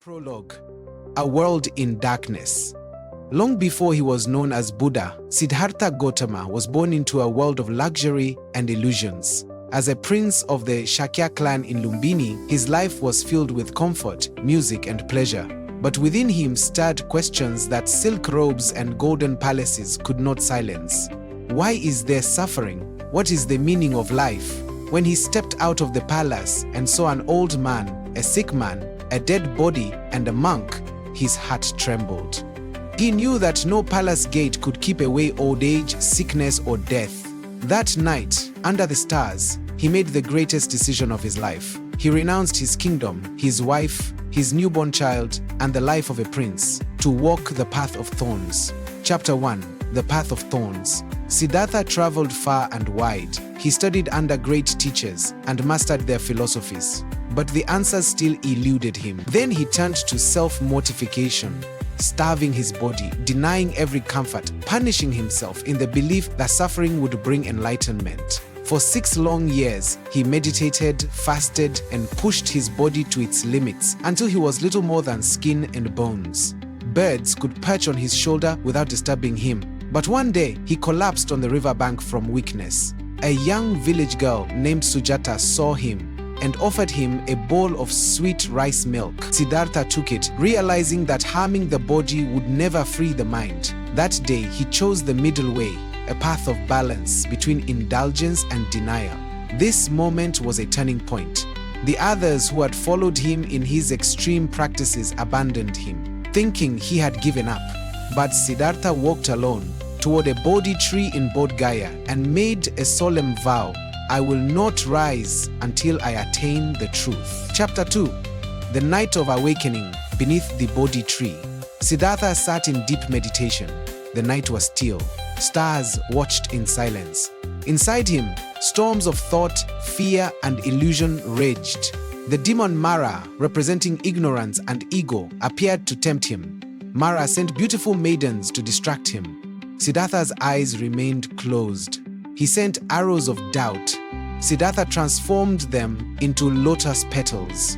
Prologue: A World in Darkness. Long before he was known as Buddha, Siddhartha Gautama was born into a world of luxury and illusions. As a prince of the Shakya clan in Lumbini, his life was filled with comfort, music, and pleasure. But within him stirred questions that silk robes and golden palaces could not silence. Why is there suffering? What is the meaning of life? When he stepped out of the palace and saw an old man, a sick man, a dead body, and a monk, his heart trembled. He knew that no palace gate could keep away old age, sickness, or death. That night, under the stars, he made the greatest decision of his life. He renounced his kingdom, his wife, his newborn child, and the life of a prince to walk the path of thorns. Chapter 1: The Path of Thorns. Siddhartha traveled far and wide. He studied under great teachers and mastered their philosophies. But the answers still eluded him. Then he turned to self-mortification, starving his body, denying every comfort, punishing himself in the belief that suffering would bring enlightenment. For 6 long years, he meditated, fasted, and pushed his body to its limits until he was little more than skin and bones. Birds could perch on his shoulder without disturbing him. But one day, he collapsed on the riverbank from weakness. A young village girl named Sujata saw him and offered him a bowl of sweet rice milk. Siddhartha took it, realizing that harming the body would never free the mind. That day, he chose the middle way, a path of balance between indulgence and denial. This moment was a turning point. The others who had followed him in his extreme practices abandoned him, thinking he had given up. But Siddhartha walked alone toward a Bodhi tree in Bodh Gaya and made a solemn vow: I will not rise until I attain the truth. Chapter 2: The Night of Awakening beneath the Bodhi tree. Siddhartha sat in deep meditation. The night was still. Stars watched in silence. Inside him, storms of thought, fear, and illusion raged. The demon Mara, representing ignorance and ego, appeared to tempt him. Mara sent beautiful maidens to distract him. Siddhartha's eyes remained closed. He sent arrows of doubt. Siddhartha transformed them into lotus petals.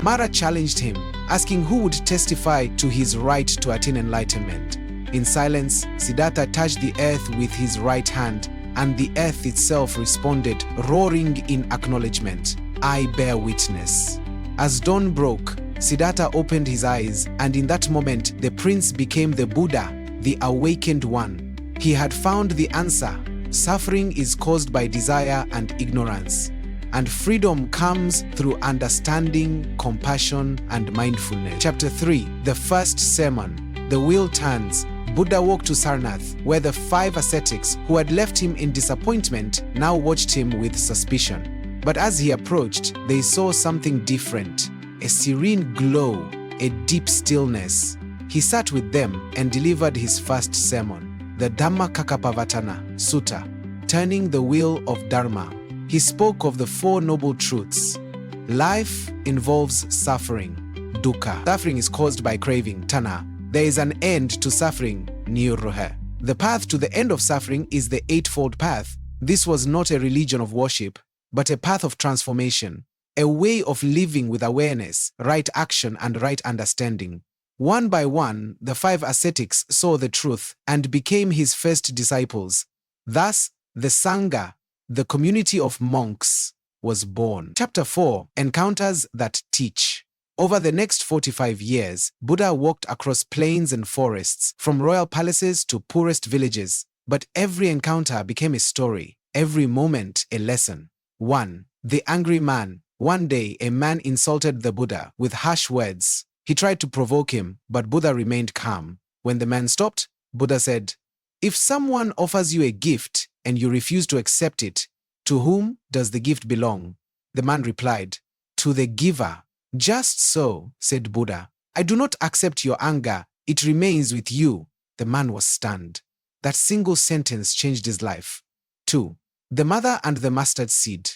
Mara challenged him, asking who would testify to his right to attain enlightenment. In silence, Siddhartha touched the earth with his right hand, and the earth itself responded, roaring in acknowledgement, I bear witness. As dawn broke, Siddhartha opened his eyes, and in that moment, the prince became the Buddha, the awakened one. He had found the answer. Suffering is caused by desire and ignorance, and freedom comes through understanding, compassion, and mindfulness. Chapter 3: The First Sermon. The wheel turns. Buddha walked to Sarnath, where the 5 ascetics who had left him in disappointment now watched him with suspicion. But as he approached, they saw something different: a serene glow, a deep stillness. He sat with them and delivered his first sermon, the Dhammacakkappavattana Sutta, turning the wheel of Dharma. He spoke of the 4 noble truths. Life involves suffering, dukkha. Suffering is caused by craving, tanha. There is an end to suffering, nirodha. The path to the end of suffering is the Eightfold Path. This was not a religion of worship, but a path of transformation, a way of living with awareness, right action, and right understanding. One by one, the 5 ascetics saw the truth and became his first disciples. Thus, the Sangha, the community of monks, was born. Chapter 4: Encounters that Teach. Over the next 45 years, Buddha walked across plains and forests, from royal palaces to poorest villages. But every encounter became a story, every moment a lesson. 1. The Angry Man. One day, a man insulted the Buddha with harsh words. He tried to provoke him, but Buddha remained calm. When the man stopped, Buddha said, If someone offers you a gift and you refuse to accept it, to whom does the gift belong? The man replied, To the giver. Just so, said Buddha, I do not accept your anger. It remains with you. The man was stunned. That single sentence changed his life. 2. The Mother and the Mustard Seed.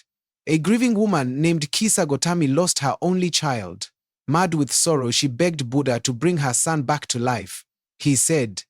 A grieving woman named Kisa Gotami lost her only child. Mad with sorrow, she begged Buddha to bring her son back to life. He said,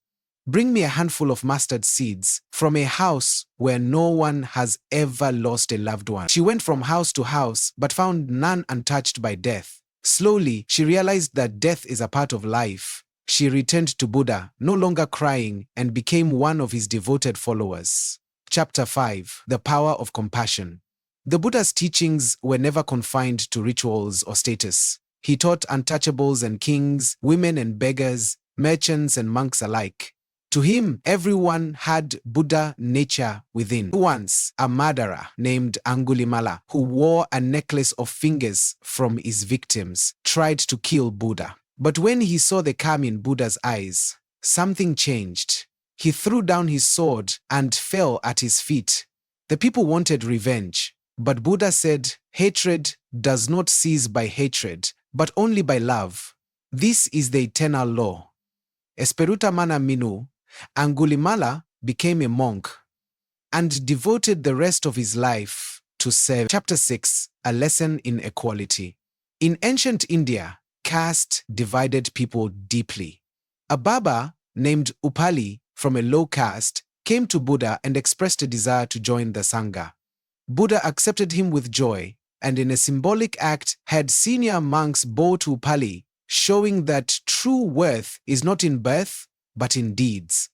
Bring me a handful of mustard seeds from a house where no one has ever lost a loved one. She went from house to house, but found none untouched by death. Slowly, she realized that death is a part of life. She returned to Buddha, no longer crying, and became one of his devoted followers. Chapter 5: The Power of Compassion. The Buddha's teachings were never confined to rituals or status. He taught untouchables and kings, women and beggars, merchants and monks alike. To him, everyone had Buddha nature within. Once, a murderer named Angulimala, who wore a necklace of fingers from his victims, tried to kill Buddha. But when he saw the calm in Buddha's eyes, something changed. He threw down his sword and fell at his feet. The people wanted revenge, but Buddha said, "Hatred does not cease by hatred, but only by love. This is the eternal law." Esperuta mana minu, Angulimala became a monk and devoted the rest of his life to serve. Chapter 6: A Lesson in Equality. In ancient India, caste divided people deeply. A Baba named Upali from a low caste came to Buddha and expressed a desire to join the Sangha. Buddha accepted him with joy, and in a symbolic act had senior monks bow to Upali, showing that true worth is not in birth, but in deeds.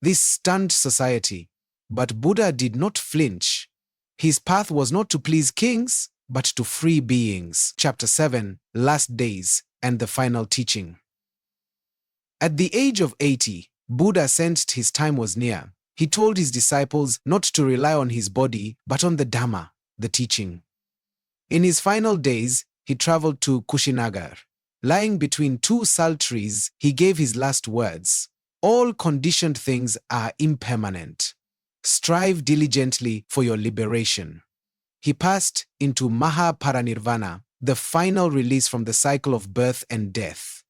This stunned society, but Buddha did not flinch. His path was not to please kings, but to free beings. Chapter 7: Last Days and the Final Teaching. At the age of 80, Buddha sensed his time was near. He told his disciples not to rely on his body, but on the Dhamma, the teaching. In his final days, he traveled to Kushinagar. Lying between two sal trees, he gave his last words: "All conditioned things are impermanent. Strive diligently for your liberation." He passed into Mahaparinirvana, the final release from the cycle of birth and death.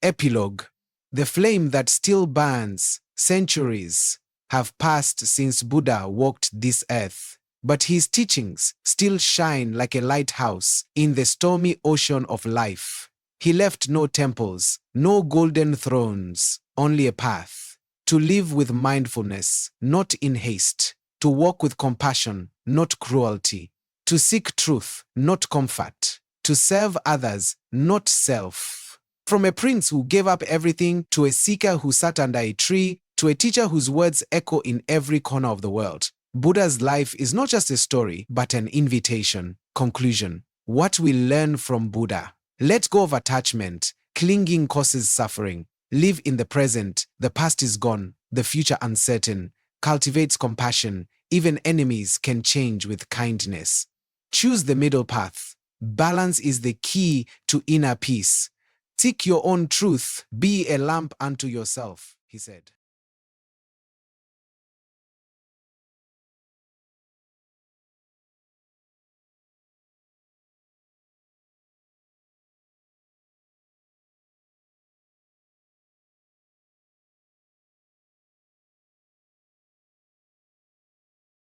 Epilogue: The flame that still burns, centuries have passed since Buddha walked this earth, but his teachings still shine like a lighthouse in the stormy ocean of life. He left no temples, no golden thrones, only a path. To live with mindfulness, not in haste. To walk with compassion, not cruelty. To seek truth, not comfort. To serve others, not self. From a prince who gave up everything, to a seeker who sat under a tree, to a teacher whose words echo in every corner of the world, Buddha's life is not just a story, but an invitation. Conclusion: what we learn from Buddha. Let go of attachment. Clinging causes suffering. Live in the present. The past is gone, the future uncertain. Cultivates compassion. Even enemies can change with kindness. Choose the middle path. Balance is the key to inner peace. Seek your own truth. Be a lamp unto yourself, he said.